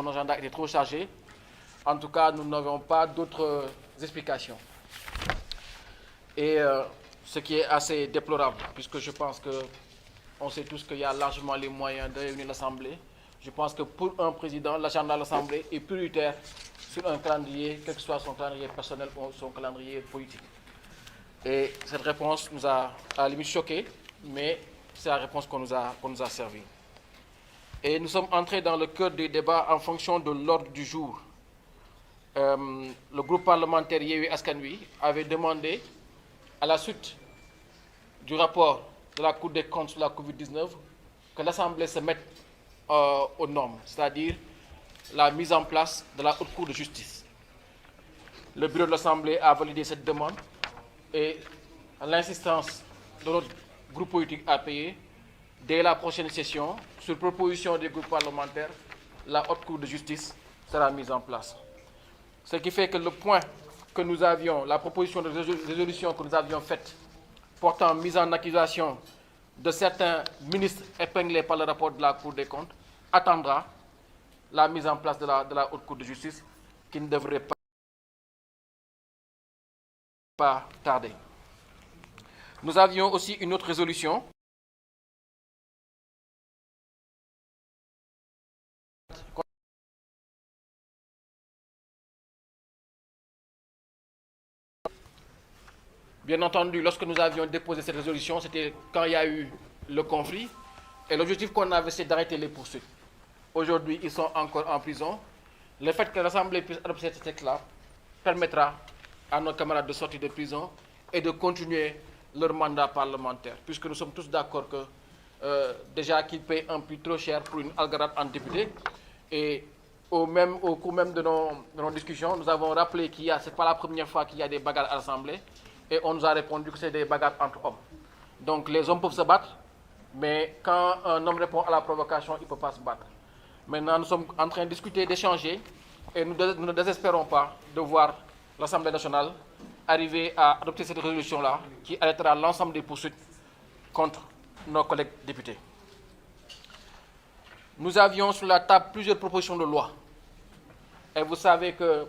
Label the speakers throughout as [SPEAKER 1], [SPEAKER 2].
[SPEAKER 1] son agenda était trop chargé. En tout cas, nous n'avons pas d'autres explications. Et ce qui est assez déplorable, puisque je pense qu'on sait tous qu'il y a largement les moyens de réunir l'Assemblée. Je pense que pour un président, l'agenda de l'Assemblée est prioritaire sur un calendrier, quel que soit son calendrier personnel ou son calendrier politique. Et cette réponse nous a à la limite choqués, mais c'est la réponse qu'on nous a servi. Et nous sommes entrés dans le cœur des débats en fonction de l'ordre du jour. Le groupe parlementaire Yewwi Askan Wi avait demandé, à la suite du rapport de la Cour des comptes sur la Covid-19, que l'Assemblée se mette aux normes, c'est-à-dire la mise en place de la Haute Cour de justice. Le bureau de l'Assemblée a validé cette demande et à l'insistance de notre groupe politique APE, dès la prochaine session, sur proposition des groupes parlementaires, la Haute Cour de justice sera mise en place. Ce qui fait que le point que nous avions, la proposition de résolution que nous avions faite portant mise en accusation de certains ministres épinglés par le rapport de la Cour des comptes attendra la mise en place de la Haute Cour de justice qui ne devrait pas tarder. Nous avions aussi une autre résolution Bien entendu, lorsque nous avions déposé cette résolution, c'était quand il y a eu le conflit. Et l'objectif qu'on avait, c'est d'arrêter les poursuites. Aujourd'hui, ils sont encore en prison. Le fait que l'Assemblée puisse adopter ce texte-là permettra à nos camarades de sortir de prison et de continuer leur mandat parlementaire. Puisque nous sommes tous d'accord que déjà qu'ils payent un prix trop cher pour une algarade en député. Et au cours même de nos discussions, nous avons rappelé ce n'est pas la première fois qu'il y a des bagarres à l'Assemblée. Et on nous a répondu que c'est des bagarres entre hommes. Donc les hommes peuvent se battre, mais quand un homme répond à la provocation, il ne peut pas se battre. Maintenant, nous sommes en train de discuter, d'échanger, et nous ne désespérons pas de voir l'Assemblée nationale arriver à adopter cette résolution-là, qui arrêtera l'ensemble des poursuites contre nos collègues députés. Nous avions sur la table plusieurs propositions de loi. Et vous savez que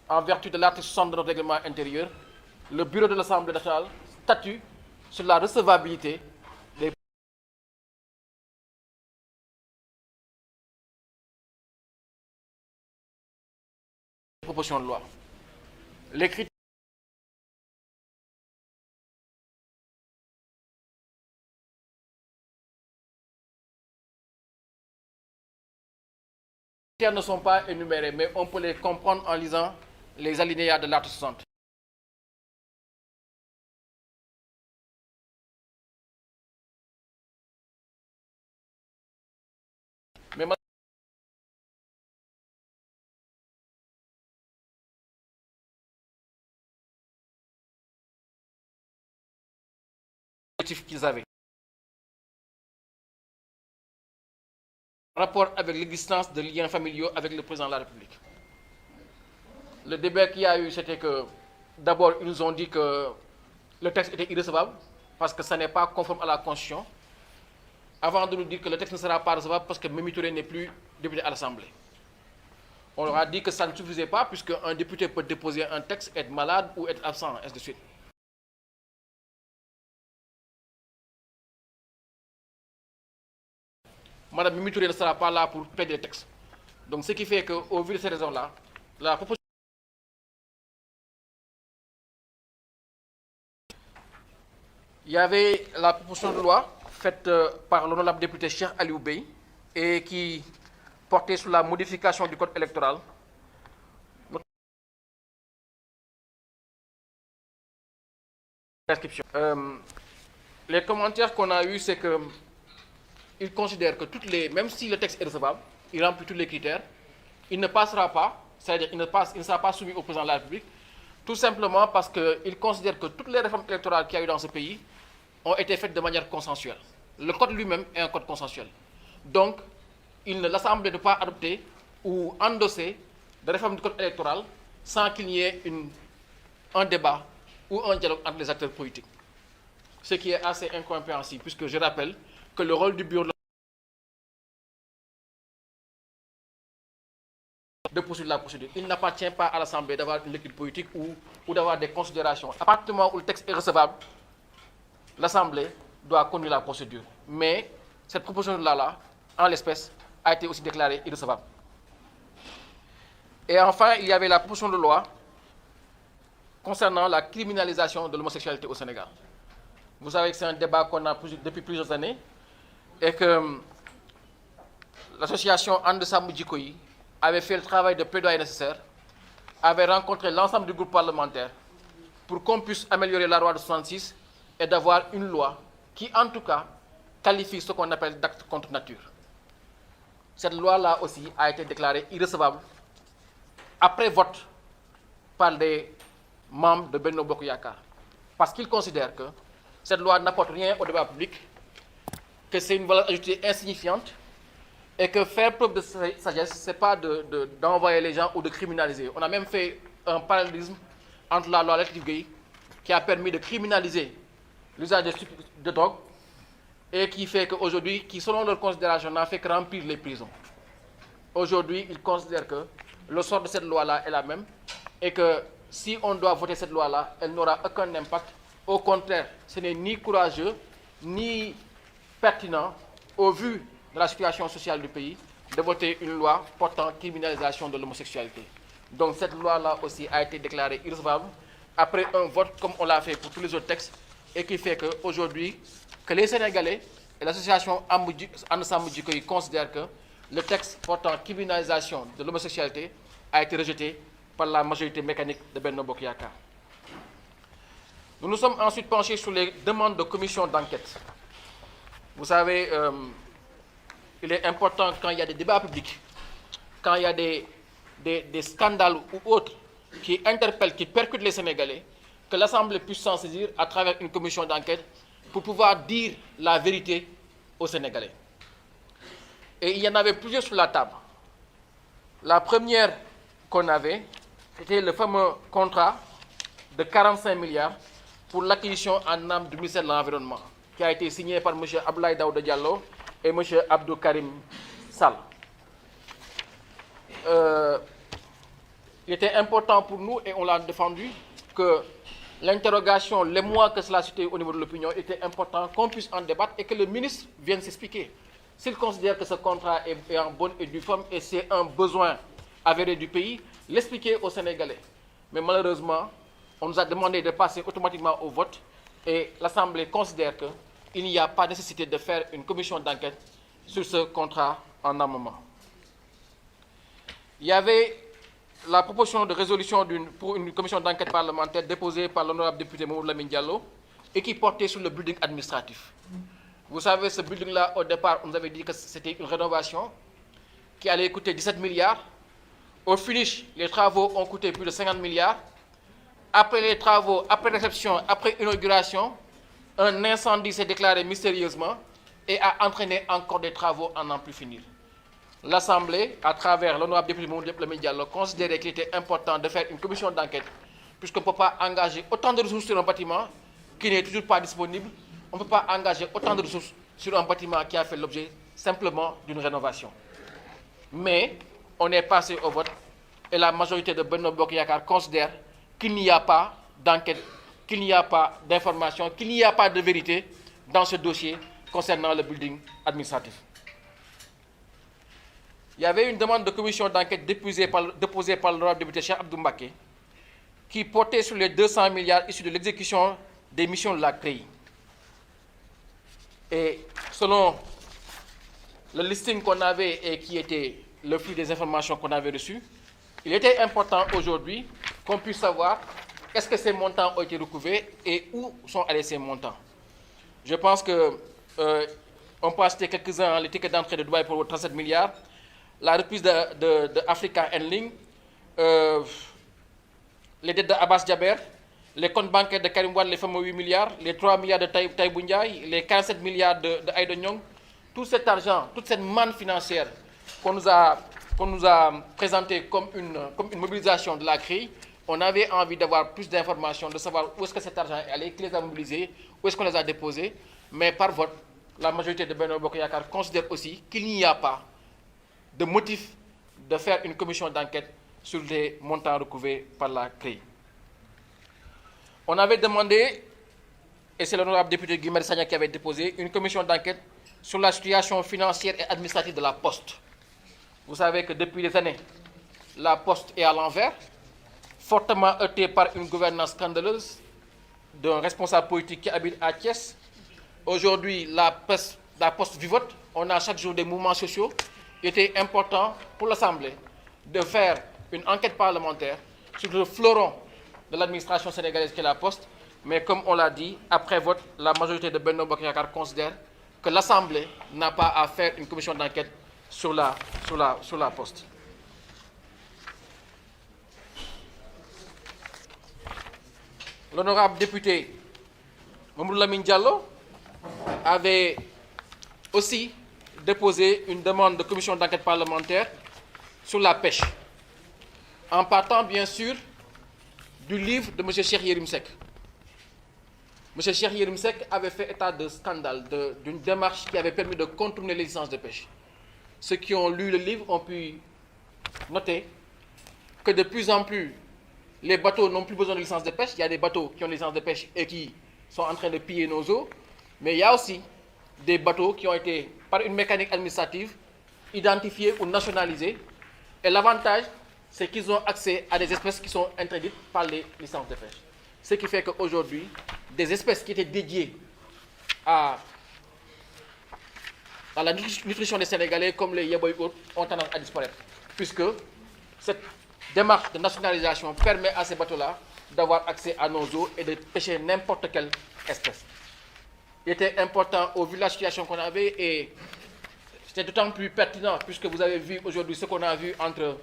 [SPEAKER 1] en vertu de l'article 60 de notre règlement intérieur, le bureau de l'Assemblée nationale statue sur la recevabilité des propositions de loi. Les critères ne sont pas énumérés, mais on peut les comprendre en lisant les alinéas de l'article 60. Mais l'objectif qu'ils avaient. En rapport avec l'existence de liens familiaux avec le président de la République. Le débat qu'il y a eu, c'était que d'abord, ils nous ont dit que le texte était irrecevable parce que ça n'est pas conforme à la Constitution, avant de nous dire que le texte ne sera pas recevable parce que Mimi Touré n'est plus député à l'Assemblée. On leur a dit que ça ne suffisait pas puisqu'un député peut déposer un texte, être malade ou être absent, ainsi de suite. Madame Mimi Touré ne sera pas là pour plaider le texte. Donc ce qui fait qu'au vu de ces raisons-là, la proposition... Il y avait la proposition de loi faite par l'honorable député Cheikh Aliou Bey et qui portait sur la modification du code électoral. Les commentaires qu'on a eus, c'est qu'ils considèrent que même si le texte est recevable, il remplit tous les critères, il ne passera pas, c'est-à-dire il ne sera pas soumis au président de la République, tout simplement parce qu'ils considèrent que toutes les réformes électorales qu'il y a eu dans ce pays ont été faites de manière consensuelle. Le code lui-même est un code consensuel. Donc, l'Assemblée ne peut pas adopter ou endosser des réformes du code électoral sans qu'il y ait un débat ou un dialogue entre les acteurs politiques. Ce qui est assez incompréhensible, puisque je rappelle que le rôle du bureau de de poursuivre la procédure. Il n'appartient pas à l'Assemblée d'avoir une lecture politique ou d'avoir des considérations. À partir du moment où le texte est recevable, l'Assemblée doit conduire la procédure. Mais cette proposition de loi, en l'espèce, a été aussi déclarée irrecevable. Et enfin, il y avait la proposition de loi concernant la criminalisation de l'homosexualité au Sénégal. Vous savez que c'est un débat qu'on a depuis plusieurs années et que l'association And Samm Jikko Yi avait fait le travail de plaidoyer nécessaire, avait rencontré l'ensemble du groupe parlementaire pour qu'on puisse améliorer la loi de 1966 et d'avoir une loi qui, en tout cas, qualifie ce qu'on appelle d'acte contre nature. Cette loi-là aussi a été déclarée irrecevable après vote par les membres de Benno Bokk Yakaar, parce qu'ils considèrent que cette loi n'apporte rien au débat public, que c'est une valeur ajoutée insignifiante, et que faire preuve de sagesse, ce n'est pas d'envoyer les gens ou de criminaliser. On a même fait un parallélisme entre la loi Latif Gueye, qui a permis de criminaliser l'usage de drogue, et qui fait qu'aujourd'hui, qui selon leur considération, n'a fait que remplir les prisons. Aujourd'hui, ils considèrent que le sort de cette loi-là est la même, et que si on doit voter cette loi-là, elle n'aura aucun impact. Au contraire, ce n'est ni courageux, ni pertinent, au vu de la situation sociale du pays, de voter une loi portant criminalisation de l'homosexualité. Donc cette loi-là aussi a été déclarée irrecevable après un vote comme on l'a fait pour tous les autres textes, et qui fait qu'aujourd'hui, que les Sénégalais et l'association And Samm Jikko Yi considèrent que le texte portant criminalisation de l'homosexualité a été rejeté par la majorité mécanique de Benno Bokk Yakaar. Nous nous sommes ensuite penchés sur les demandes de commission d'enquête. Vous savez, il est important quand il y a des débats publics, quand il y a des scandales ou autres qui interpellent, qui percutent les Sénégalais, que l'Assemblée puisse s'en saisir à travers une commission d'enquête pour pouvoir dire la vérité aux Sénégalais. Et il y en avait plusieurs sur la table. La première qu'on avait, c'était le fameux contrat de 45 milliards pour l'acquisition en âme du ministère de l'Environnement, qui a été signé par M. Abdoulaye Daouda Diallo et M. Abdou Karim Sall. Il était important pour nous, et on l'a défendu, que l'interrogation, les mois que cela suscitait au niveau de l'opinion, était important qu'on puisse en débattre et que le ministre vienne s'expliquer. S'il considère que ce contrat est en bonne et due forme et c'est un besoin avéré du pays, l'expliquer aux Sénégalais. Mais malheureusement, on nous a demandé de passer automatiquement au vote, et l'Assemblée considère qu'il n'y a pas nécessité de faire une commission d'enquête sur ce contrat en amont. Il y avait la proposition de résolution pour une commission d'enquête parlementaire déposée par l'honorable député Mamadou Lamine Diallo et qui portait sur le building administratif. Vous savez, ce building-là, au départ, on nous avait dit que c'était une rénovation qui allait coûter 17 milliards. Au finish, les travaux ont coûté plus de 50 milliards. Après les travaux, après réception, après inauguration, un incendie s'est déclaré mystérieusement et a entraîné encore des travaux à n'en plus finir. L'Assemblée, à travers l'honorable député Mamadou Lamine Diallo, considérait qu'il était important de faire une commission d'enquête, puisqu'on ne peut pas engager autant de ressources sur un bâtiment qui n'est toujours pas disponible. On ne peut pas engager autant de ressources sur un bâtiment qui a fait l'objet simplement d'une rénovation. Mais on est passé au vote et la majorité de Benno Bokk Yakaar considère qu'il n'y a pas d'enquête, qu'il n'y a pas d'information, qu'il n'y a pas de vérité dans ce dossier concernant le building administratif. Il y avait une demande de commission d'enquête déposée par l'honorable député Cheikh Abdou Mbacké qui portait sur les 200 milliards issus de l'exécution des missions de la CREI. Et selon le listing qu'on avait et qui était le flux des informations qu'on avait reçues, il était important aujourd'hui qu'on puisse savoir est-ce que ces montants ont été recouvrés et où sont allés ces montants. Je pense que on peut citer quelques-uns, les tickets d'entrée de Dubaï pour 37 milliards, la reprise de Africa Enling, les dettes d'Abbas Jaber, les comptes bancaires de Karim Wade, les fameux 8 milliards, les 3 milliards de Taïbou Ndiaye, les 47 milliards de Aïda Ndiongue, tout cet argent, toute cette manne financière qu'on nous a présenté comme une mobilisation de la CREI, on avait envie d'avoir plus d'informations, de savoir où est-ce que cet argent est allé, qui les a mobilisés, où est-ce qu'on les a déposés. Mais par vote, la majorité de Benno Bokk Yakaar considère aussi qu'il n'y a pas de motif de faire une commission d'enquête sur les montants recouvrés par la CREI. On avait demandé, et c'est l'honorable député Guy Marius Sagna qui avait déposé, une commission d'enquête sur la situation financière et administrative de la Poste. Vous savez que depuis des années, la Poste est à l'envers, fortement heurtée par une gouvernance scandaleuse d'un responsable politique qui habite à Thiès. Aujourd'hui, la Poste vivote. On a chaque jour des mouvements sociaux. Il était important pour l'Assemblée de faire une enquête parlementaire sur le fleuron de l'administration sénégalaise qui est la Poste. Mais comme on l'a dit, après vote, la majorité de Benno Bokk Yakaar considère que l'Assemblée n'a pas à faire une commission d'enquête sur la Poste. L'honorable député Mamadou Lamine Diallo avait aussi déposé une demande de commission d'enquête parlementaire sur la pêche, en partant bien sûr du livre de M. Cheikh Yérim Seck. M. Cheikh Yérim Seck avait fait état de scandale, d'une démarche qui avait permis de contourner les licences de pêche. Ceux qui ont lu le livre ont pu noter que de plus en plus, les bateaux n'ont plus besoin de licence de pêche. Il y a des bateaux qui ont une licence de pêche et qui sont en train de piller nos eaux. Mais il y a aussi des bateaux qui ont été, par une mécanique administrative, identifiés ou nationalisés. Et l'avantage, c'est qu'ils ont accès à des espèces qui sont interdites par les licences de pêche. Ce qui fait qu'aujourd'hui, des espèces qui étaient dédiées à la nutrition des Sénégalais, comme les yaboy autres, ont tendance à disparaître. Puisque cette démarche de nationalisation permet à ces bateaux-là d'avoir accès à nos eaux et de pêcher n'importe quelle espèce. Il était important, au vu de la situation qu'on avait, et c'était d'autant plus pertinent, puisque vous avez vu aujourd'hui ce qu'on a vu entre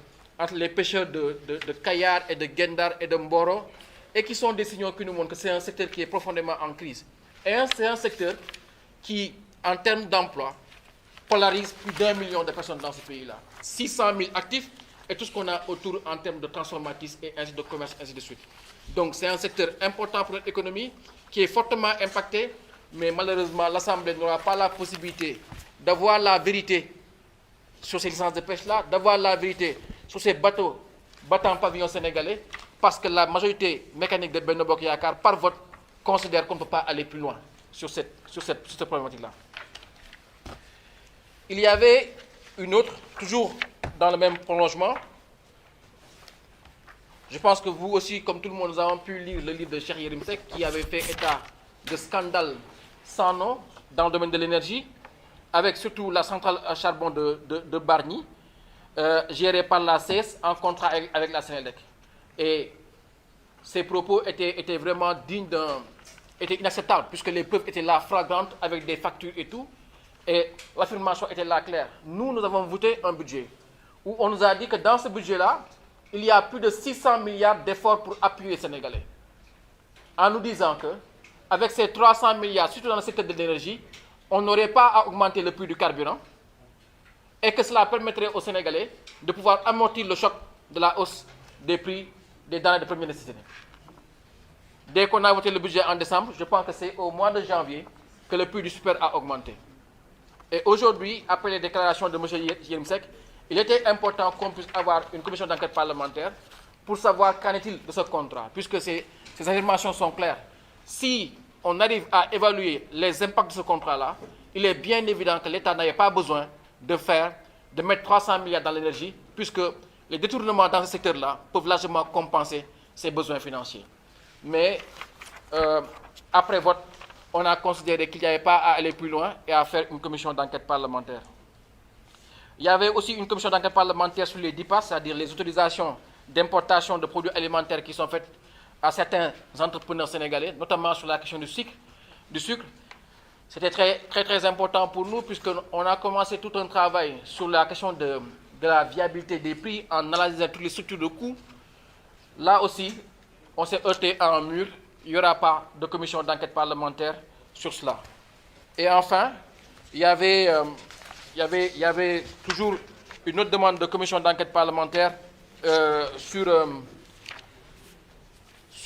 [SPEAKER 1] les pêcheurs de Kayar et de Gendar et de Mboro, et qui sont des signaux qui nous montrent que c'est un secteur qui est profondément en crise. Et c'est un secteur qui, en termes d'emploi, polarise plus d'1 million de personnes dans ce pays-là. 600 000 actifs et tout ce qu'on a autour en termes de transformatisme et ainsi de commerce, ainsi de suite. Donc c'est un secteur important pour notre économie qui est fortement impacté, mais malheureusement l'Assemblée n'aura pas la possibilité d'avoir la vérité sur ces licences de pêche-là, d'avoir la vérité sur ces bateaux battant pavillon sénégalais, parce que la majorité mécanique de Benno Bokk Yakaar, par vote, considère qu'on ne peut pas aller plus loin sur cette problématique-là. Il y avait une autre, toujours dans le même prolongement. Je pense que vous aussi, comme tout le monde, nous avons pu lire le livre de Cheikh Yérim Seck qui avait fait état de scandales sans nom dans le domaine de l'énergie, avec surtout la centrale à charbon de Bargny, gérée par la CS en contrat avec la Sénélec. Et ces propos étaient vraiment dignes étaient inacceptables, puisque les preuves étaient là flagrantes avec des factures et tout. Et l'affirmation était là claire. Nous avons voté un budget où on nous a dit que dans ce budget-là, il y a plus de 600 milliards d'efforts pour appuyer les Sénégalais. En nous disant que, avec ces 300 milliards, surtout dans le secteur de l'énergie, on n'aurait pas à augmenter le prix du carburant et que cela permettrait aux Sénégalais de pouvoir amortir le choc de la hausse des prix des denrées de première nécessité. Dès qu'on a voté le budget en décembre, je pense que c'est au mois de janvier que le prix du super a augmenté. Et aujourd'hui, après les déclarations de M. Yérim Seck, il était important qu'on puisse avoir une commission d'enquête parlementaire pour savoir qu'en est-il de ce contrat, puisque ces affirmations sont claires. Si on arrive à évaluer les impacts de ce contrat-là, il est bien évident que l'État n'avait pas besoin de mettre 300 milliards dans l'énergie, puisque les détournements dans ce secteur-là peuvent largement compenser ses besoins financiers. Mais après vote, on a considéré qu'il n'y avait pas à aller plus loin et à faire une commission d'enquête parlementaire. Il y avait aussi une commission d'enquête parlementaire sur les DIPAS, c'est-à-dire les autorisations d'importation de produits alimentaires qui sont faites à certains entrepreneurs sénégalais, notamment sur la question du sucre. C'était très important pour nous, puisqu'on a commencé tout un travail sur la question de la viabilité des prix en analysant toutes les structures de coûts. Là aussi, on s'est heurté à un mur. Il n'y aura pas de commission d'enquête parlementaire sur cela. Et enfin, il y avait toujours une autre demande de commission d'enquête parlementaire sur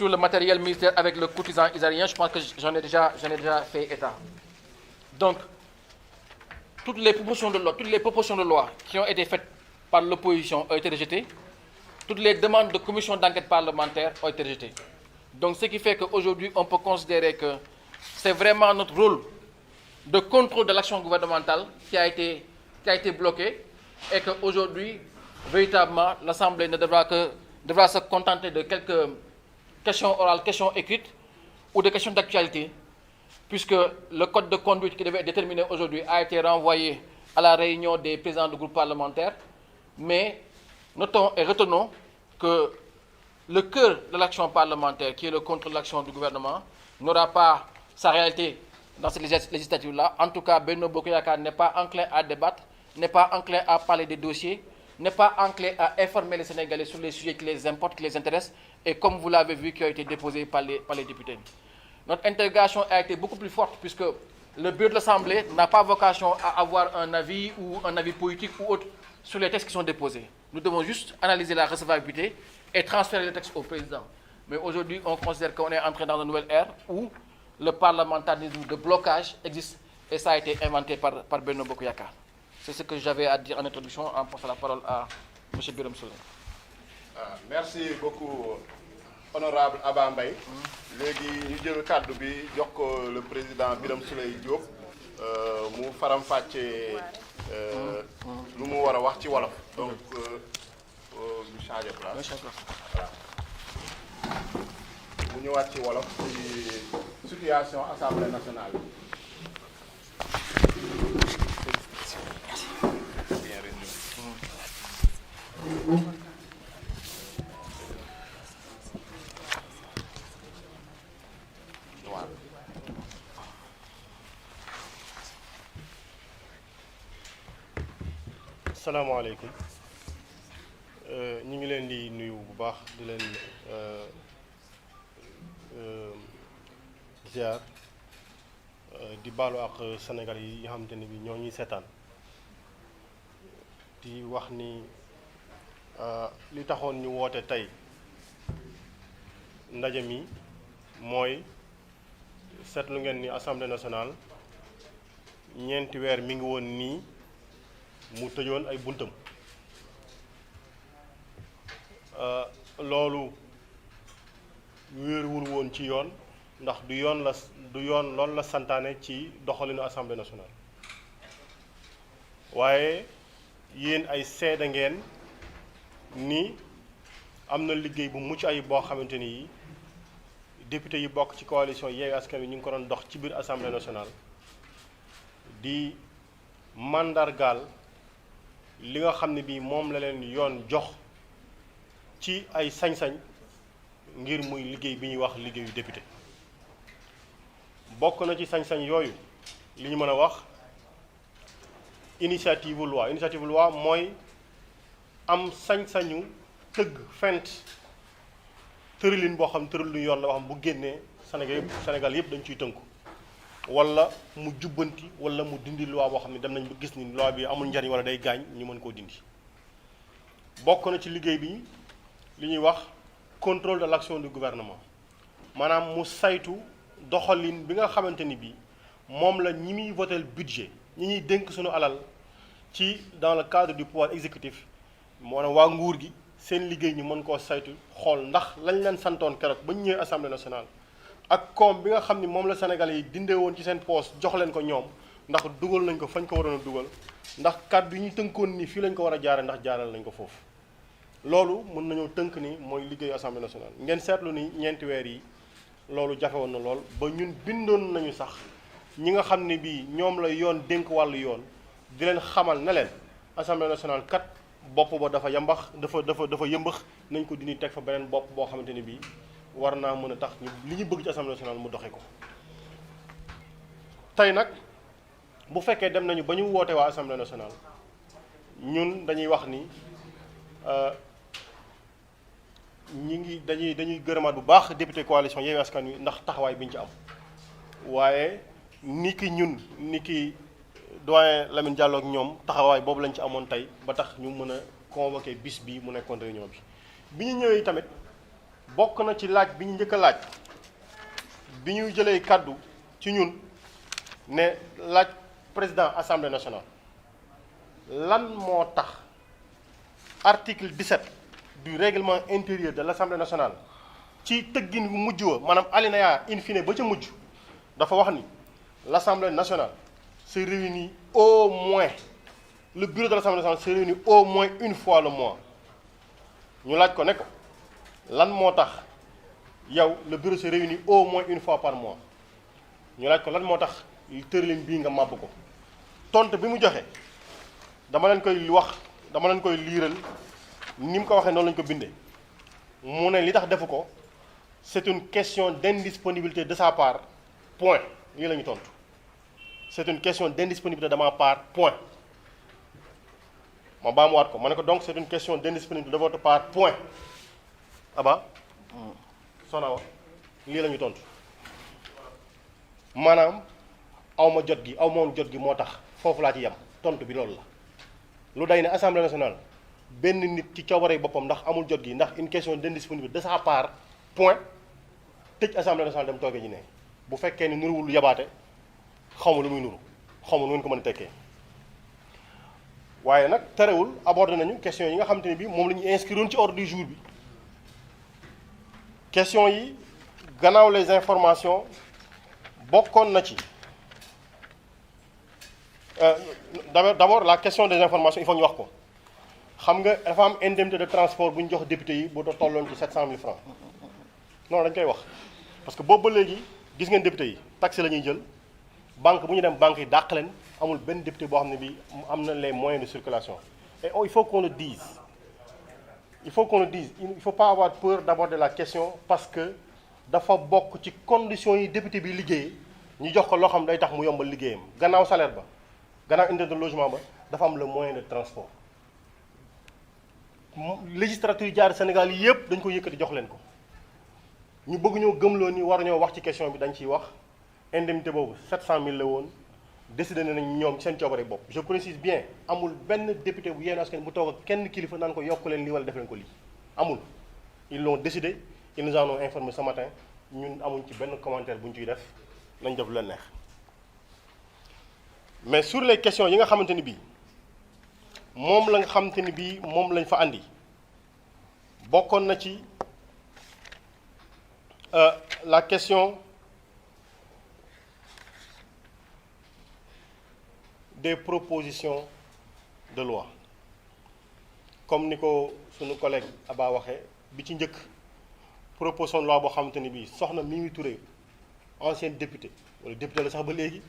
[SPEAKER 1] le matériel militaire avec le courtisan israélien. Je pense que j'en ai déjà fait état. Donc, toutes les propositions de loi qui ont été faites par l'opposition ont été rejetées. Toutes les demandes de commission d'enquête parlementaire ont été rejetées. Donc ce qui fait qu'aujourd'hui, on peut considérer que c'est vraiment notre rôle de contrôle de l'action gouvernementale qui a été bloqué et qu'aujourd'hui, véritablement, l'Assemblée ne devra se contenter de quelques questions orales, questions écrites ou des questions d'actualité, puisque le code de conduite qui devait être déterminé aujourd'hui a été renvoyé à la réunion des présidents du groupe parlementaire. Mais notons et retenons que le cœur de l'action parlementaire, qui est le contrôle de l'action du gouvernement, n'aura pas sa réalité dans cette législature-là. En tout cas, Benno Bokk Yakaar n'est pas enclin à débattre, n'est pas enclin à parler des dossiers, n'est pas enclin à informer les Sénégalais sur les sujets qui les importent, qui les intéressent, et comme vous l'avez vu, qui ont été déposés par les députés. Notre intégration a été beaucoup plus forte, puisque le bureau de l'Assemblée n'a pas vocation à avoir un avis ou un avis politique ou autre sur les textes qui sont déposés. Nous devons juste analyser la recevabilité et transférer le texte au président. Mais aujourd'hui, on considère qu'on est entré dans une nouvelle ère où le parlementarisme de blocage existe, et ça a été inventé par Benno Bokk Yakaar. C'est ce que j'avais à dire en introduction, en passant la parole à M. Birame Souleye.
[SPEAKER 2] Merci beaucoup, honorable Abba Mbaye. Léegi ñu jël kàddu bi jox ko le président Birame Souleye Diop mu faram-fàccee lu mu war a wax ci wolof. Donc ñu changé place. Voilà. mu ñëwaat ci wolof ci situation assemblée nationale.
[SPEAKER 3] Asalaamaaleykum ñu ngi leen di nuyu bu baax di leen ziar di baalu ak Sénégal yi nga xamante ni bi ñoo ñuy seetaan di wax ni li taxoon ñu woote tey ndaje mi mooy seetlu ngeen ni Assemblée nationale ñeenti weer mi ngi woon nii mu tëjoon ay buntam loolu wéeruwul woon ci yoon ndax du yoon loolu la santaane ci doxalinu Assemblée nationale waaye yéen ay seede ngeen ni am na liggéey bu mucc ayib boo xamante ni député yi bokk ci coalition Yewwi Askan Wi ñu ngi ko doon dox ci biir Assemblée nationale di mandargaal li nga xam ne bii moom la leen yoon jox ci ay sañ-sañ ngir muy liggéey bi ñuy wax liggéeyu député bokk na ci sañ-sañ yooyu li ñu mën a wax initiative loi mooy am sañ-sañu tëgg fent tëralin boo xam tëralin yoon la boo xam bu génnee Sénégal yëpp dañ ciy tënku wala mu jubbanti wala mu dindi loi boo xam ne dem nañ ba gis ni loi bi amul njariñ wala day gaañ ñu mën koo dindi bokk na ci liggéey bi li ñuy wax contrôle de l'action du gouvernement maanaam mu saytu doxalin bi nga xamante ni bi moom la ñi muy votel budget ñi ñuy dénk suñu alal ci dans le cadre du pouvoir exécutif maanaam waa nguur gi seen liggéey ñu mën koo saytu xool ndax lañ leen santoon keroog ba ñu ñëwee Assemblée nationale ak koom bi nga xam ni moom la Sénégalais yi dindee woon ci seen poos jox leen ko ñoom ndax dugal nañ ko fañ ko waroon a dugal ndax kàddu yi ñu tënkoon ni fii lañ ko war a jaare ndax jaaral nañ ko foofu loolu mën nañoo tënk ni mooy liggéeyu Assemblée nationale ngeen seetlu ni ñeenti weer yi loolu jafe woon na lool ba ñun bindoon nañu sax ñi nga xam ne bii ñoom la yoon dénk wàllu yoon di leen xamal ne leen Assemblée nationale kat bopp ba dafa dafa yëmbax nañ ko dindi teg fa beneen bopp boo xamante ni bii war naa mën a tax ñu li ñu bëgg ci Assemblée nationale mu doxe ko tey nag bu fekkee dem nañu ba ñu woote waa Assemblée nationale ñun dañuy wax ni dañuy gërëmaat bu baax député coalition Yewwi Askan Wi ndax taxawaay bi ñu ci am waaye ni ki doyen Lamine Diallo ak ñoom taxawaay boobu lañ ci amoon tey ba tax ñu mën a convoqué bis bi mu nekkoon réunion bi ñu ñëwee tamit bokk na ci laaj bi ñu njëkk a laaj bi ñu jëlee kàddu ci ñun ne laaj président assemblée nationale lan moo tax article 17 du règlement intérieur de l'Assemblée nationale ci tëggin bu mujj wa maanaam alinéa in fine ba ca mujj dafa wax ni l'Assemblée nationale se réunit au moins, le bureau de l'Assemblée nationale se réunit au moins une fois le mois. Ñu laaj ko ne ko lan moo tax yow le bureau se réunit au moins une fois par mois ñu laaj ko lan moo tax tëralin bii nga màbb ko tontu bi mu joxe dama leen koy liiral ni mu ko waxee noonu lañu ko bindee mu ne li tax defu ko c'est une question d'indisponibilité de sa part point lii la ñu tontu c'est une question d'indisponibilité de ma part point ma baamuwaat ko ma ne ko donc c'est une question d'indisponibilité de votre part point aba Sonawa lii la ñu tontu maanaam aw ma jot gi aw ma woon jot gi moo tax foofu laa ci yem tontu bi loolu la lu day ne Assemblée nationale benn nit ci coobaree boppam ndax amul jot gi ndax une question d'indisponibilité de sa part point tëj Assemblée nationale dem toogee ji ne bu fekkee ni nuruwul yabaate xawma lu muy nuru xawma nu ngeen ko mën a tekkee waaye nag terewul abordé nañu question yi nga xamante ne bi moom la ñu inscrire ci ordre du jour bi question yi gannaaw les informations bokkoon na ci d'abord la question des informations il faut ñu wax ko xam nga dafa am indemnité de transport bu ñu jox député yi bu tolloon ci 700 000 francs non dañ koy wax parce que boobu ba léegi gis ngeen député yi taxe la ñuy jël banque bu ñu dem banque yi dàq leen amul benn député boo xam ne bi am na les moyens de circulation et il faut qu'on le dise il faut pas avoir peur d'aborder la question parce que dafa bokk ci conditions yi député bi liggéey ñu jox ko loo xam day tax mu yombal liggéeyam gannaaw salaire ba gannaaw indemnité de logement ba dafa am le moyen de transport législature yi jaar Sénégal yi yëpp dañ ko yëkkati jox leen ko ñu bëgg ñoo gëmloo ni war ñoo wax ci question bi dañ ciy wax indemnité boobu 700 000 la woon décidé nañ ñoom seen coobare bopp je précise bien amul benn député bu Yewwi Askan bu toog ak kenn kilifa naan ko yokk leen lii wala def leen ko lii amul ils l'ont décidé ils nous en ont informé ce matin ñun amuñ ci benn commentaire bu ñu ciy def nañ def lu leen neex mais sur les questions yi nga xamante ni bii moom la nga xamante ni bii moom lañ fa andi bokkoon na ci la question des propositions de loi comme ni ko sunu collègue Aba waxee bi ci njëkk proposition de loi boo xamante ni bii soxna Mimi Touré ancienne député wala député la sax ba léegi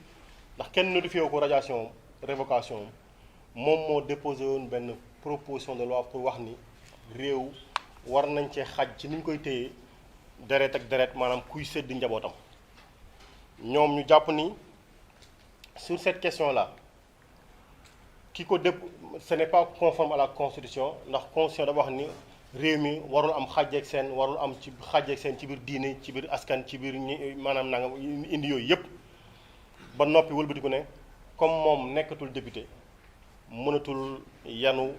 [SPEAKER 3] ndax kenn notifié wu ko radiation révocation moom moo déposé woon benn proposition de loi pour wax ni réew war nañ cee xaj ci ni ñu koy téye deret ak deret maanaam kuy sédd njabootam ñoom ñu jàpp ni sur cette question là ki ko ce n'est pas conforme à la constitution ndax constitution dafa wax ni réew mi warul am xàjjeeg seen warul am ci xàjjeeg seen ci biir diine ci biir askan ci biir maanaam nangam indi yooyu yëpp ba noppi wëlbatiku ne comme moom nekkatul député mënatul yanu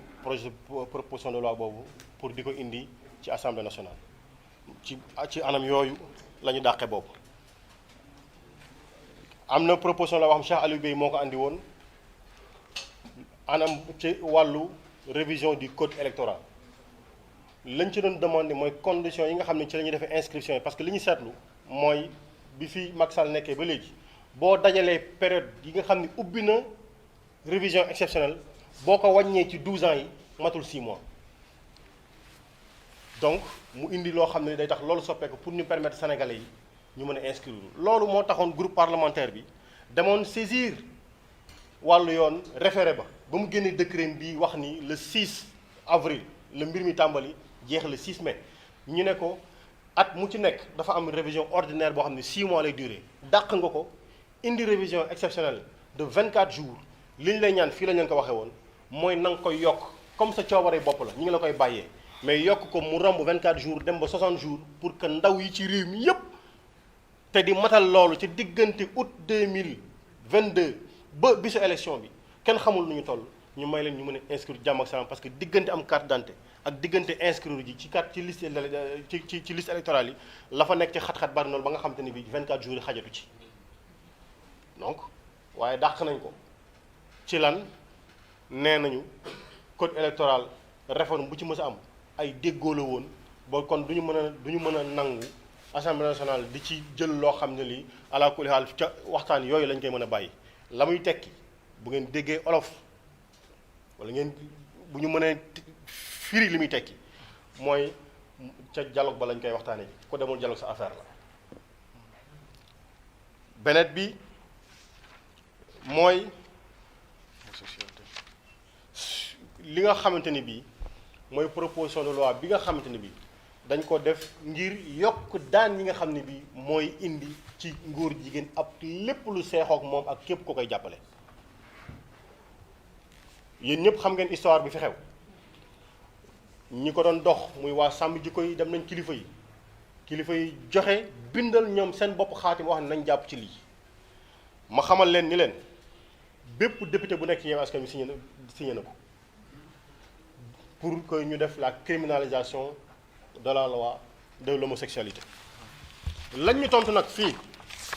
[SPEAKER 3] proposition de loi boobu pour di ko indi ci assemblée nationale ci anam yooyu la ñu dàqe boobu am na proposition la wax xam Cheikh Aliou Bey moo ko andi woon anam ci wàllu révision du code électoral lañ ci doon demandé mooy conditions yi nga xam ne ci la ñuy defee inscription yi parce que li ñu seetlu mooy bi fi Macky Sall nekkee ba léegi boo dajalee période yi nga xam ne ubbi na révision exceptionnelle boo ko wàññee ci 12 ans yi matul 6 mois donc mu indi loo xam ne day tax loolu soppeeku pour ñu permettre sénégalais yi ñu mën a inscrire loolu moo taxoon groupe parlementaire bi demoon saisir wàllu yoon référé ba mu génnee décret bi wax ni le 6 avril la mbir mi tàmbali jeex le 6 mai ñu ne ko at mu ci nekk dafa am révision ordinaire boo xam ne 6 mois lay durer dàq nga ko indi révision exceptionnelle de 24 jours li ñu lay ñaan fii la ñu leen ko waxee woon mooy na nga koy yokk comme sa coobare bopp la ñu ngi la koy bàyyee mais yokk ko mu romb 24 jours dem ba 60 jours pour que ndaw yi ci réew mi yépp te di matal loolu ci diggante août 2022 ba bisu élection bi kenn xamul nu ñu toll ñu may leen ñu mën a inscrire jàmm ak salaam parce que diggante am carte d'identité ak diggante inscrire ji ci carte ci liste ci liste électorale yi la fa nekk ci xat-xat bari noonu ba nga xam te ne bii 24 jours yi xajatu ci donc waaye dàq nañ ko ci lan nee nañu code électoral réforme bu ci mës a am ay déggoo la woon ba kon du ñu mën a nangu assemblée nationale di ci jël loo xam ne lii ala kulli haal ca waxtaan yooyu lañ koy mën a bàyyi la muy tekki bu ngeen déggee olof wala ngeen bu ñu mënee firi li muy tekki mooy ca dialogue ba lañ koy waxtaanee ji ko demul dialogue sa affaire la. beneen bi mooy li nga xamante ni bii mooy proposition de loi bi nga xamante ni bii dañ ko def ngir yokk daan yi nga xam ne bii mooy indi ci ngóor jigéen ab lépp lu seexook moom ak képp ko koy jàppale. yéen ñëpp xam ngeen histoire bi fi xew ñi ko doon dox muy waa sàmm jikko yi dem nañ kilifa yi joxe bindal ñoom seen bopp xaatim wax ne nañ jàpp ci lii. ma xamal leen ni leen bépp député bu nekk ci Yewwi Askan Wi signé na ko pour que ñu def la criminalisation de la loi de l'homosexualité. lañ ñu tontu nag fii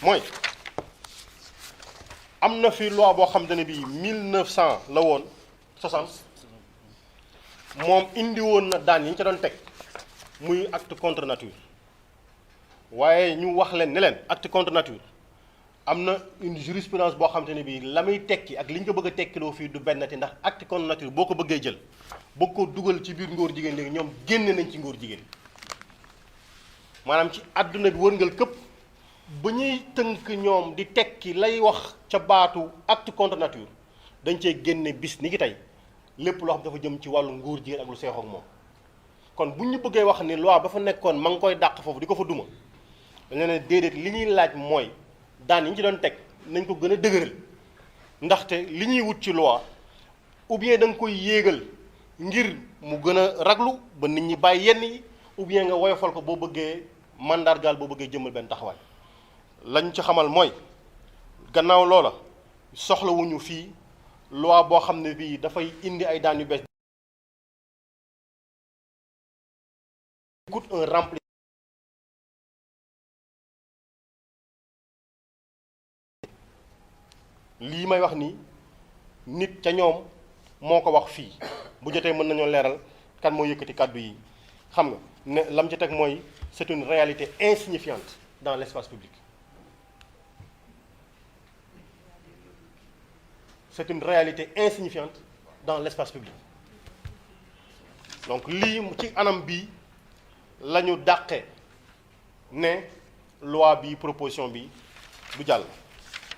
[SPEAKER 3] mooy am na fi loi boo xam ne bii 1900 la woon 60 moom indi woon na daan yi ñu ca doon teg muy acte contre nature waaye ñu wax leen ne leen acte contre nature am na une jurisprudence boo xam ne bii la muy tekki ak li ñu ko bëgg a tekkiloo fii du bennati ndax acte contre nature boo ko bëggee jël bëgg ko dugal ci biir ngóor jigéen léegi ñoom génne nañ ci ngóor jigéen maanaam ci àdduna bi wërngal këpp ba ñuy tënk ñoom di tekki lay wax ca baatu acte contre nature dañ cee génne bis ni ki tey lépp loo xam dafa jëm ci wàllu ngóor jigéen ak lu seexook moom. kon bu ñu bëggee wax ni loi ba fa nekkoon ma ngi koy dàq foofu di ko fa duma dañ ne déedéet li ñuy laaj mooy daan yi ñu ci doon teg nañ ko gën a dëgëral ndaxte li ñuy wut ci loi ou bien da nga koy yéegal ngir mu gën a raglu ba nit ñi bàyyi yenn yi ou bien nga woyofal ko boo bëggee mandargaal boo bëggee jëmmal benn taxawaay. lañ ci xamal mooy gannaaw loola soxlawuñu fii loi boo xam ne bii dafay indi ay daan yu bees. coûte un rempli. lii may wax ni nit ca ñoom moo ko wax fii bu jotee mën nañoo leeral kan moo yëkkati kàddu yi xam nga ne lam ci teg mooy c'est une réalité insignifiante dans l'espace public. C'est une réalité insignifiante dans l'espace public. Donc lii ci anam bi la ñu dàqe ne loi bi proposition bi du jàll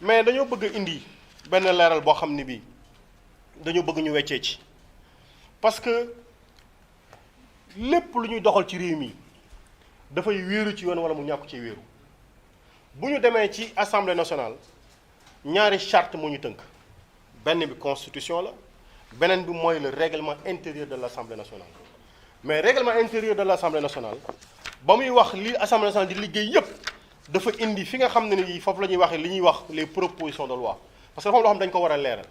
[SPEAKER 3] mais dañoo bëgg a indi benn leeral boo xam ne bii dañoo bëgg ñu weccee ci parce que lépp lu ñuy doxal ci réew mi dafay wéeru ci yoon wala mu ñàkk ci wéeru. bu ñu demee ci assemblée nationale ñaari charte moo ñu tënk benn bi constitution la beneen bi mooy le règlement intérieur de l'assemblée nationale. mais règlement intérieur de l'assemblée nationale ba muy wax li assemblée nationale di liggéey yépp dafa indi fi nga xam ne ni foofu la ñuy waxee li ñuy wax les propositions de loi parce que dafa am loo xam dañ ko war a leeral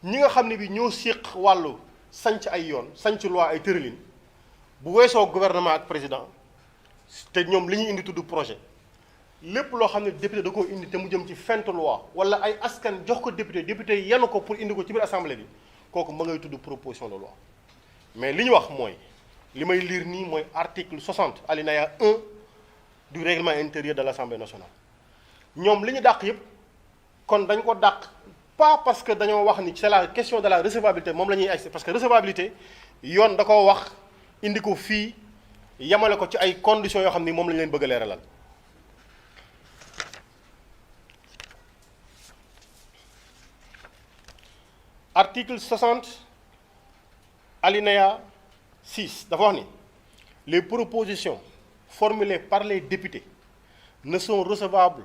[SPEAKER 3] ñi nga xam ne bi ñoo séq wàllu sanc ay yoon sanc loi ay tëralin bu weesoo gouvernement ak président te ñoom li ñuy indi tudd projet lépp loo xam ne député da koo indi te mu jëm ci fent loi wala ay askan jox ko député yenu ko pour indi ko ci biir assemblée bi kooku ma ngay tudd proposition de loi mais li ñu wax mooy li may lire nii mooy article 60 alinéa 1 du règlement intérieur de l'Assemblée nationale ñoom li ñu dàq yépp kon dañ ko dàq pas parce que dañoo wax ni c'est la question de la recevabilité moom la ñuy agsi parce que recevabilité yoon da ko wax indi ko fii yamale ko ci ay conditions yoo xam ni moom la ñu leen bëgg a leeralal. Article 60 alinéa 6 dafa wax ni les propositions formulées par les députés ne sont recevables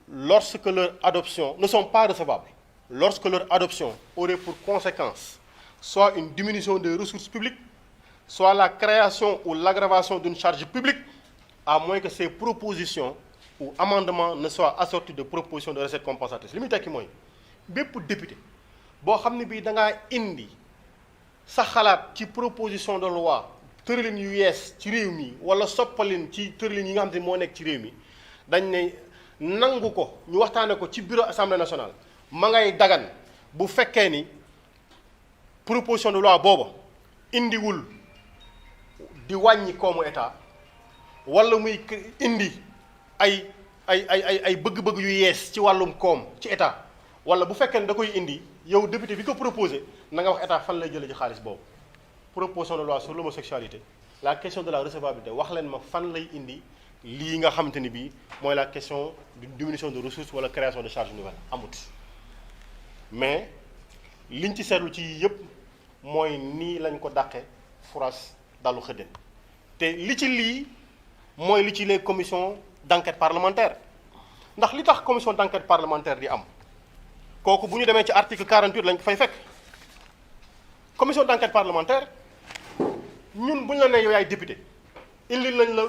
[SPEAKER 3] lorsque leur adoption ne sont pas recevables lorsque leur adoption aurait pour conséquence soit une diminution des ressources publiques, soit la création ou l'aggravation d'une charge publique, à moins que ces propositions ou amendements ne soient assortis de propositions de recettes compensatrices. li muy tekki mooy bépp député boo xam ne bii da ngaa indi sa xalaat ci proposition de loi tëralin yu yees ci réew mi wala soppalin ci tëralin yi nga xam ne moo nekk ci réew mi dañ ne nangu ko ñu waxtaane ko ci bureau assemblée nationale ma ngay dagan bu fekkee ni proposition de loi booba indiwul di wàññi koomu état wala muy indi ay bëgg-bëgg yu yees ci wàllum koom ci état wala bu fekkee ne da koy indi yow député bi ko proposé na nga wax état fan lay jëlee ci xaalis boobu. proposition de loi sur l'homosexualité la question de la recevabilité wax leen ma fan lay indi lii nga xamante ni bii mooy la question de diminution de ressources wala création de charges nouvelles amut. mais liñ ci seetlu ci yëpp mooy nii lañ ko dàqee furaas dalu xëddeen te li ci lii mooy li ci les commissions d'enquête parlementaire ndax li tax commission d'enquête parlementaire di am kooku bu ñu demee ci article 48 lañ ko fay fekk. commission d'enquête parlementaire ñun bu ñu la nee yow yaay député indil nañ la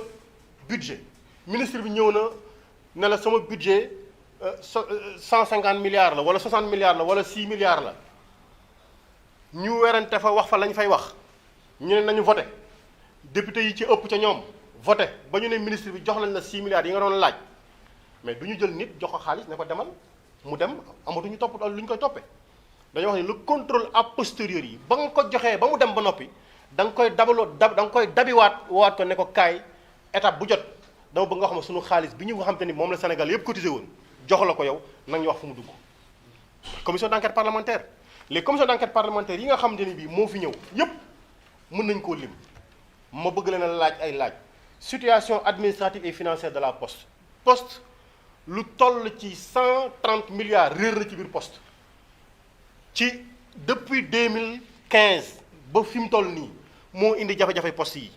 [SPEAKER 3] budget ministre bi ñëw na ne la sama budget 150 milliards la wala 60 milliards la wala 6 milliards la ñu werante fa wax fa lañ fay wax ñu ne nañu voté député yi ci ëpp ca ñoom voté ba ñu ne ministre bi jox nañ la 6 milliards yi nga doon laaj mais du ñu jël nit jox ko xaalis ne ko demal mu dem amatuñu topp lu ñu koy toppee. dañoo wax ne le contrôle a posteriori yi ba nga ko joxee ba mu dem ba noppi da nga koy da nga koy dabiwaat waat ko ne ko kaay étape bu jot dama bëgg nga xam ne sunu xaalis bi ñu nga xam te ni moom la Sénégal yëpp cotisé woon jox la ko yow nag ñu wax fu mu dugg. commission d'enquête parlementaire les commissions d'enquête parlementaire yi nga xamante ni bii moo fi ñëw yëpp mën nañ koo lim ma bëgg leen a laaj ay laaj situation administrative et financière de la poste lu toll ci 130 milliards réer na ci biir poste. ci depuis 2015 ba fi mu toll nii moo indi jafe-jafe poste yi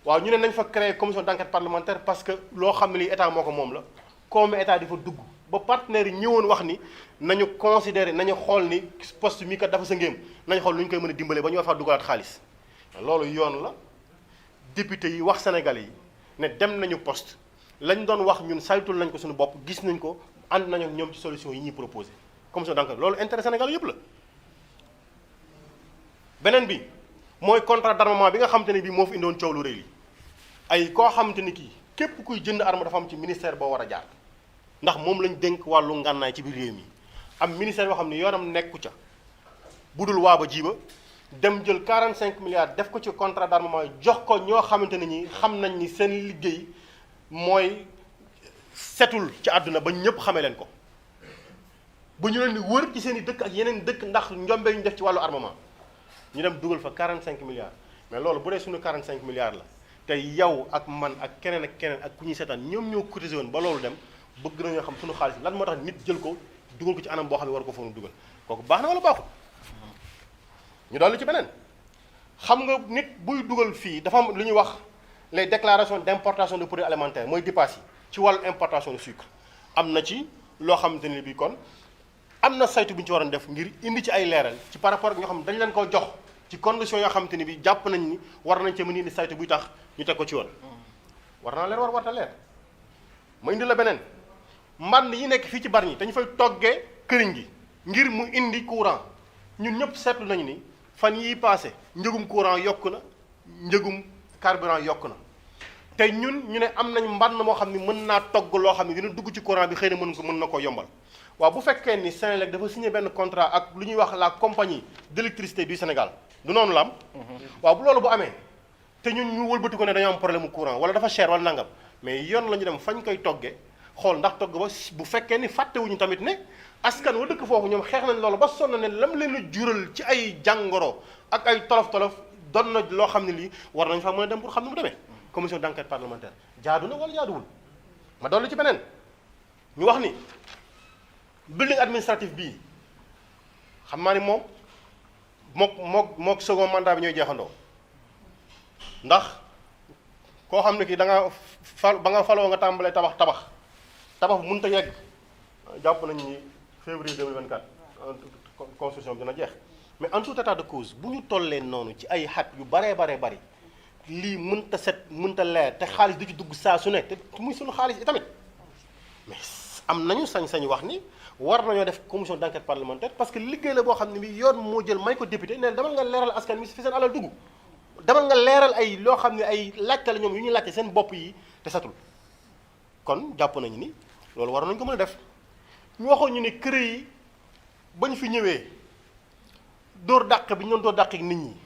[SPEAKER 3] waaw ñu ne nañ fa créer commission d'enquête parlementaire parce que loo xam ne lii état moo ko moom la comme état di fa dugg ba partenaires yi ñëwoon wax ni nañu considérer nañu xool ni poste mi kat dafa sa ngéem nañu xool lu ñu koy mën a dimbalee ba ñu war faa dugalaat xaalis loolu yoon la député yi wax sénégalais yi ne dem nañu poste lañ doon wax ñun saytul nañ ko suñu bopp gis nañ ko ànd nañu ak ñoom ci solution yi ñuy proposé. commission d'enquête loolu intérêt Sénégal yëpp la beneen bi mooy contrat d'armement bi nga xamante ne bii moo fi indoon coow lu rëy li ay koo xamante ni kii képp kuy jënd arme dafa am ci ministère boo war a jaar ndax moom lañ dénk wàllu ngànnaay ci biir réew mi am ministère boo xam ne yoonam nekku ca budul waa ba jiba dem jël 45 milliards def ko ci contrat d'armement jox ko ñoo xamante ne ñi xam nañ ni seen liggéey mooy setul ci àdduna ba ñëpp xamee leen ko. bu ñu leen di wër ci seen i dëkk ak yeneen dëkk ndax njombe ñu def ci wàllu armement ñu dem dugal fa 45 milliards mais loolu bu dee suñu 45 milliards la te yow ak man ak keneen ak ku ñuy seetaan ñoom ñoo cotisé woon ba loolu dem bëgg nañoo xam suñu xaalis lan moo tax nit jël ko dugal ko ci anam boo xam ne war ko foog dugal kooku baax na wala baaxul. ñu dolli ci beneen xam nga nit buy dugal fii dafa am lu ñuy wax les déclarations d'importation de produits alimentaires mooy DIPAS yi ci wàllu importation de sucre am na ci loo xamante ne bii kon. am na saytu bu ñu ci waroon def ngir indi ci ay leeral ci par rapport ak ñoo xam ne dañ leen ko jox ci condition yoo xamante ni bi jàpp nañ ni war nañ cee mën indi saytu buy tax ñu teg ko ci woon war naa leer warta leer ma indi la beneen mbànn yi nekk fii ci Bargny dañu fay toggee këriñ gi ngir mu indi courant ñun ñëpp seetlu nañu ni fan yii passé njëgum courant yokk na njëgum carburant yokk na te ñun ñu ne am nañ mbànn moo xam ne mën naa togg loo xam ne dina dugg ci courant bi xëy na mën na ko yombal waaw bu fekkee ni Senelec dafa signé benn contrat ak lu ñuy wax la compagnie d'électricité du Sénégal du noonu la am. waaw bu loolu bu amee te ñun ñu wëlbati ko ne dañoo am problème mu courant wala dafa cher wala nangam mais yoon la ñu dem fañ koy toggee xool ndax togg ba bu fekkee ni fàttewuñu tamit ne askan wa dëkk foofu ñoom xeex nañ loolu ba sonn ne lam leen a jural ci ay jàngoro ak ay tolof-tolof doon na loo xam ne lii war nañ fa mën a dem pour xam ne mu demee. commission d'enquête parlementaire jaadu na wala jaaduwul ma dolli ci beneen ñu wax ni. building administratif bii xam naa ni moom mook second mandat bi ñooy jeexandoo ndax koo xam ne kii da nga ba nga faloo nga tàmbalee tabax bu mënut a yegg jàpp nañ ni février 2024 construction bi dina jeex mais en tout état de cause bu ñu tollee noonu ci ay xat yu baree bari lii mënta set mënta leer te xaalis du ci dugg saa su ne te muy suñu xaalis yi tamit mais am nañu sañ-sañ wax ni war nañoo def commission d'enquête parlementaire parce que liggéey la boo xam ne bi yoon moo jël may ko député ne demal nga leeral askan mi fi seen alal dugg demal nga leeral ay loo xam ne ay laajte la ñoom yu ñuy laajte seen bopp yi te satul kon jàpp nañu ni loolu war nañu ko mën a def ñu waxoon ñu ne kër yi ba ñu fi ñëwee dóor dàq bi ñu doon dóor dàq ak nit ñi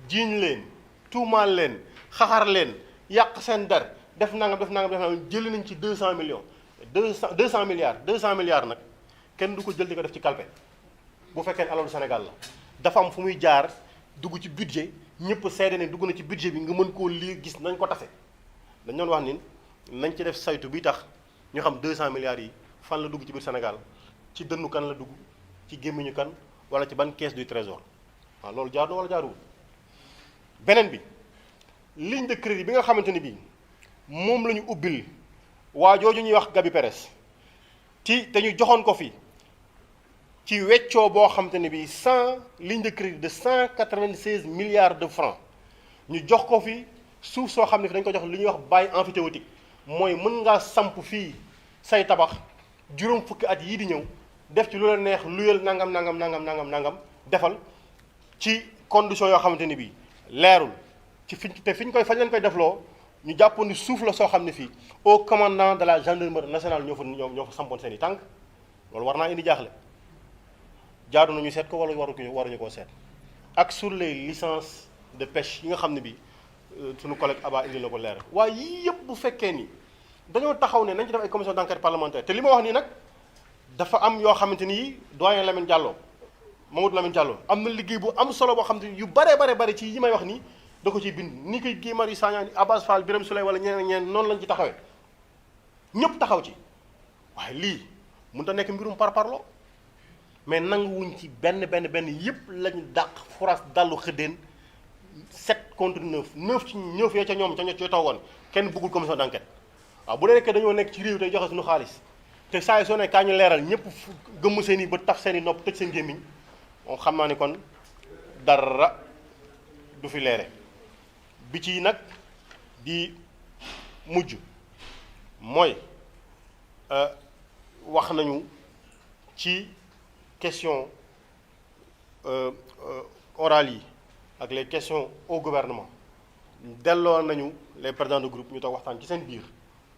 [SPEAKER 3] jiiñ leen tuumaal leen xaxar leen yàq seen der def nangam jëli nañ ci 200 millions 200 milliards nag kenn du ko jël di ko def ci kalpe bu fekkee ne alalu Sénégal la dafa am fu muy jaar dugg ci budget ñëpp seede ne dugg na ci budget bi nga mën koo lii gis nañ ko tase dañ doon wax ni nañ ci def saytu bi tax ñu xam 200 milliards yi fan la dugg ci biir Sénégal ci dënnu kan la dugg ci gémmiñu kan wala ci ban caisse du trésor waaw loolu jaadu wala jaaduwul. beneen bi ligne de crédit bi nga xamante ni bii moom la ñu ubbil waa jooju ñuy wax Gabi Peres te ñu joxoon ko fi ci weccoo boo xamante ni bii ligne de crédit de 196 milliards de francs ñu jox ko fi suuf soo xam ne fi dañ ko jox li ñuy wax bail emphytéotique mooy mën ngaa samp fii say tabax juróom fukki at yii di ñëw def ci lu la neex luyal nangam defal ci condition yoo xamante ni bii leerul ci fiñ fañ leen koy defloo ñu jàppoon ni suuf la soo xam ne fii au commandant de la gendarmerie nationale ñoo fa sampoon seen i tànk loolu war naa indi jaaxle jaadu nañu seet ko wala waruñu koo seet ak sur les licences de pêche yi nga xam ne bii suñu collègue Aba indi la ko leeral waaye yii yëpp bu fekkee ni dañoo taxaw ne nañ ci def ay commission d'enquête parlementaire te li ma wax nii nag dafa am yoo xamante ni doyen Lamine Diallo Mamadou Lamine Diallo am na liggéey bu am solo boo xam te yu bare ci yi may wax nii da ko ciy bind ni koy Guy Marius Sagna ni Abass Fall Birame Souleye wala ñeneen noonu lañ ci taxawee ñëpp taxaw ci waaye lii mënut a nekk mbirum parparloo mais nanguwuñ ci benn yëpp lañu dàq foras dallu xëddeen 7 contre 9 ci ñëw fee ca ñoom ca ñoo toogoon kenn bëggul commission d'enquête waaw bu dee nekkee dañoo nekk ci réew tey joxe suñu xaalis te saa yi soo ne kaa ñu leeral ñëpp gëmm seen i ba taf seen i nopp tëj seen gémmiñ moom xam naa ni kon dara du fi leere bi ci nag di mujj mooy wax nañu ci question orales yi ak les questions au gouvernement delloo nañu les présidents de groupe ñu toog waxtaan ci seen biir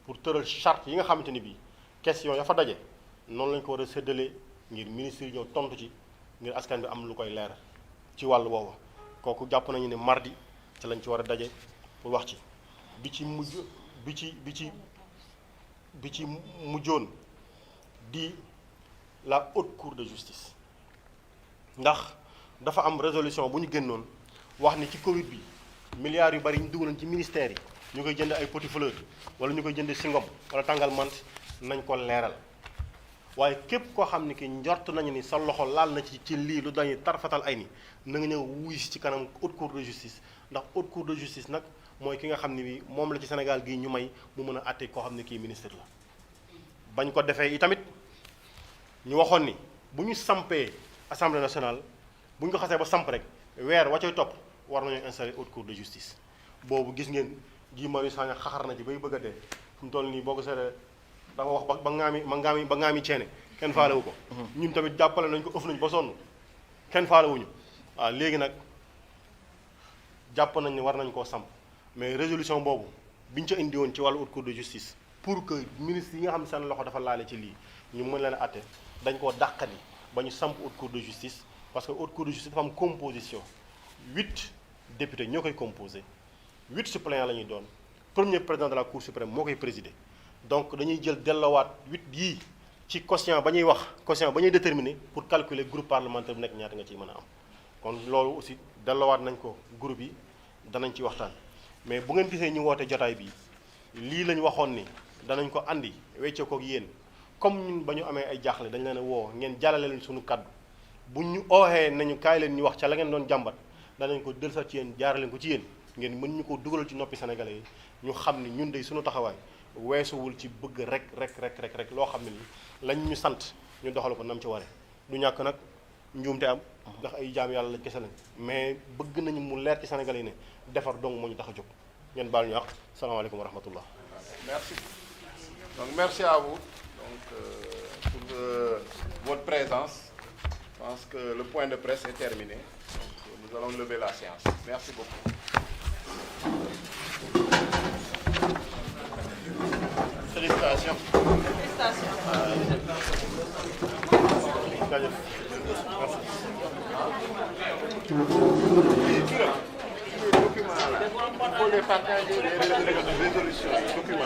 [SPEAKER 3] pour tëral charte yi nga xamante ni bii question ya fa daje noonu lañ ko war a séddalee ngir ministre yi ñëw tontu ci ngir askan bi am lu koy leeral ci wàllu woowa kooku jàpp nañu ne mardi ci lañ ci war a daje pour wax ci bi ci mujjoon di la haute cour de justice ndax dafa am résolution bu ñu génnoon wax ni ci Covid bi milliards yu bari ñu dugaloon ci ministères yi ñu koy jënd ay petit fleur wala ñu koy jënd singom wala tàngal mant nañ ko leeral waaye képp koo xam ne ki njort nañu ni sa loxo laal na ci lii lu dañuy tarfatal ay ni na nga ñëw wuy ci kanam haute cour de justice ndax haute cour de justice nag mooy ki nga xam ne bi moom la ci Sénégal gii ñu may mu mën a àtte koo xam ne kii ministre la bañ ko defee itamit ñu waxoon ni bu ñu sampee assemblée nationale bu ñu ko xasee ba samp rek weer wa cay topp war nañu installer haute cour de justice boobu gis ngeen Guy Marius Sagna xaxar na ci bay bëgg a dee fu mu toll nii boo ko seetee dafa wax ba ngaami ceene kenn faalewu ko ñun tamit jàppale nañ ko ëf nañ ba sonn kenn faalewuñu waaw léegi nag jàpp nañ ne war nañ koo samp mais résolution boobu biñ ca indi woon ci wàllu haute cour de justice pour que ministre yi nga xam ne seen loxo dafa laale ci lii ñu mën leen a àtte dañ koo dàqali ba ñu samp haute cour de justice parce que haute cour de justice dafa am composition 8 députés ñoo koy composé 8 suppléants la ñuy doon premier président de la cour suprême moo koy présider donc dañuy jël dellowaat 8 yii ci quotient ba ñuy wax quotient ba ñuy déterminer pour calculer groupe parlementaire bu nekk ñaata nga ciy mën a am kon loolu aussi dellowaat nañ ko groupe yi danañ ci waxtaan mais bu ngeen gisee ñu woote jotaay bi lii lañ waxoon ni danañ ko andi weccee kook yéen comme ñun ba ñu amee ay jaaxle dañ leen a woo ngeen jàllale leen suñu kaddu bu ñu ooxee nañu kaay leen ñu wax ca la ngeen doon jàmbat danañ ko del sax ci yéen jaaraleen ko ci yéen ngeen mën ñu ko dugalal ci noppi sénégalais yi ñu xam ni ñun de suñu taxawaay weesuwul ci bëgg rek loo xam ne ni lañ ñu sant ñu doxal ko nam ci waree du ñàkk nag njuumte am ndax ay jaam yàlla lañ kese lañ mais bëgg nañu mu leer ci sénégalais yi ne defar dong moo ñu tax a jóg ngeen baal ñu àq salaamaaleykum wa rahmatullah.
[SPEAKER 2] Merci. Donc merci à vous pour votre présence. Je pense que le point de presse est terminé. Donc, nous allons lever la séance. Merci beaucoup.
[SPEAKER 3] Félicitations.
[SPEAKER 4] Félicitations.
[SPEAKER 3] Jaajëf.
[SPEAKER 2] Il faut les partager, les résolutions, les documents.